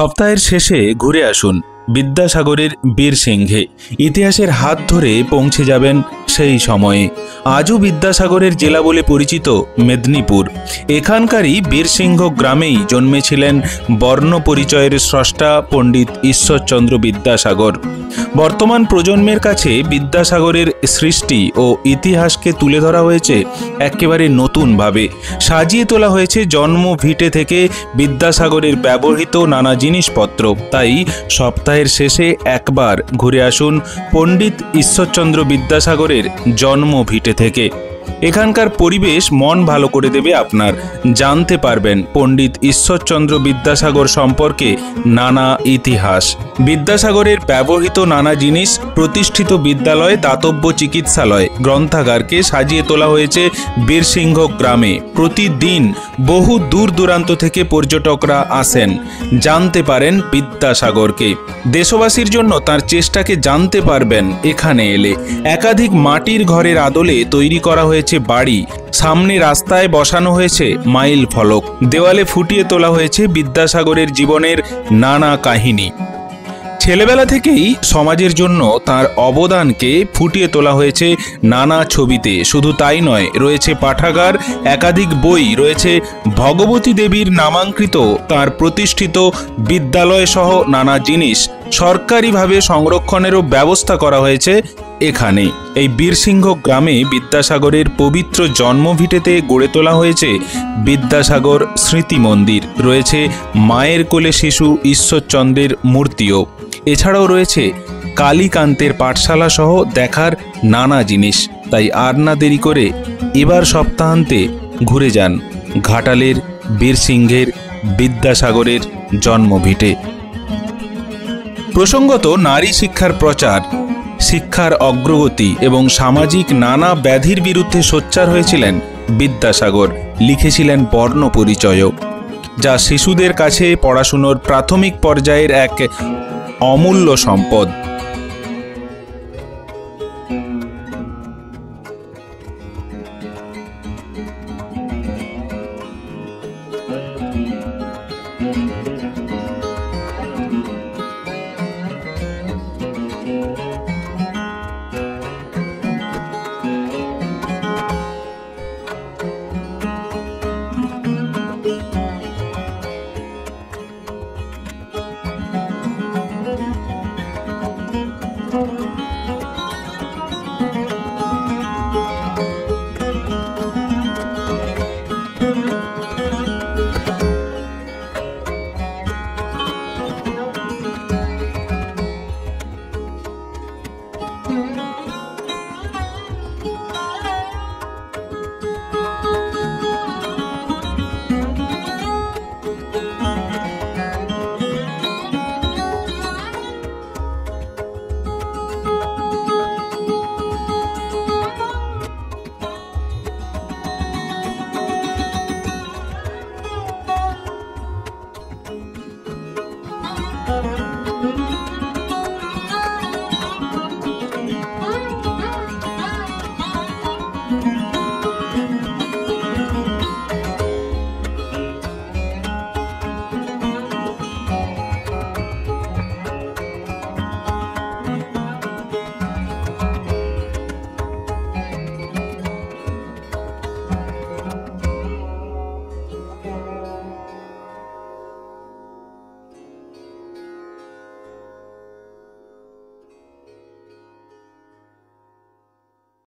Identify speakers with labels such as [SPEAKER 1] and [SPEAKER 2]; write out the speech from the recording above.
[SPEAKER 1] সপ্তাহের শেষে ঘুরে আসুন বিদ্যাসাগরের বীরসিংহে। ইতিহাসের হাত ধরে পৌঁছে যাবেন সেই সময়ে। আজও বিদ্যাসাগরের জেলা বলে পরিচিত মেদিনীপুর। এখানকারই বীরসিংহ গ্রামেই জন্মেছিলেন বর্ণ পরিচয়ের স্রষ্টা পণ্ডিত ঈশ্বরচন্দ্র বিদ্যাসাগর। বর্তমান প্রজন্মের কাছে বিদ্যাসাগরের সৃষ্টি ও ইতিহাসকে তুলে ধরা হয়েছে একেবারে নতুনভাবে। সাজিয়ে তোলা হয়েছে জন্ম ভিটে থেকে বিদ্যাসাগরের ব্যবহৃত নানা জিনিসপত্র। তাই সপ্তাহের শেষে একবার ঘুরে আসুন পণ্ডিত ঈশ্বরচন্দ্র বিদ্যাসাগরের জন্ম ভিটে থেকে। এখানকার পরিবেশ মন ভালো করে দেবে আপনার। জানতে পারবেন পণ্ডিত ঈশ্বরচন্দ্র বিদ্যাসাগর সম্পর্কে নানা ইতিহাস। বিদ্যাসাগরের ব্যবহৃত নানা জিনিস, প্রতিষ্ঠিত বিদ্যালয়, দাতব্য চিকিৎসালয়, গ্রন্থাগারকে সাজিয়ে তোলা হয়েছে বীরসিংহ গ্রামে। প্রতিদিন বহু দূর দূরান্ত থেকে পর্যটকরা আসেন, জানতে পারেন বিদ্যাসাগরকে। দেশবাসীর জন্য তার চেষ্টাকে জানতে পারবেন এখানে এলে। একাধিক মাটির ঘরের আদলে তৈরি করা হয়েছে বাড়ি। সামনে রাস্তায় বসানো হয়েছে মাইল ফলক। দেওয়ালে ফুটিয়ে তোলা হয়েছে বিদ্যাসাগরের জীবনের নানা কাহিনী। ছেলেবেলা থেকেই সমাজের জন্য তার অবদানকে ফুটিয়ে তোলা হয়েছে নানা ছবিতে। শুধু তাই নয়, রয়েছে পাঠাগার, একাধিক বই, রয়েছে ভগবতী দেবীর নামাঙ্কিত তার প্রতিষ্ঠিত বিদ্যালয় সহ নানা জিনিস। সরকারিভাবে সংরক্ষণেরও ব্যবস্থা করা হয়েছে এখানে। এই বীরসিংহ গ্রামে বিদ্যাসাগরের পবিত্র জন্মভিটেতে গড়ে তোলা হয়েছে বিদ্যাসাগর স্মৃতি মন্দির। রয়েছে মায়ের কোলে শিশু ঈশ্বরচন্দ্রের মূর্তিও। এছাড়াও রয়েছে কালীকান্তের পাঠশালা সহ দেখার নানা জিনিস। তাই আর না দেরি করে এবার সপ্তাহান্তে ঘুরে যান ঘাটালের বীরসিংহের বিদ্যাসাগরের জন্মভিটে। প্রসঙ্গত, নারী শিক্ষার প্রচার, শিক্ষার অগ্রগতি এবং সামাজিক নানা ব্যাধির বিরুদ্ধে সোচ্চার হয়েছিলেন বিদ্যাসাগর। লিখেছিলেন বর্ণ পরিচয়ও, যা শিশুদের কাছে পড়াশুনোর প্রাথমিক পর্যায়ের এক অমূল্য সম্পদ।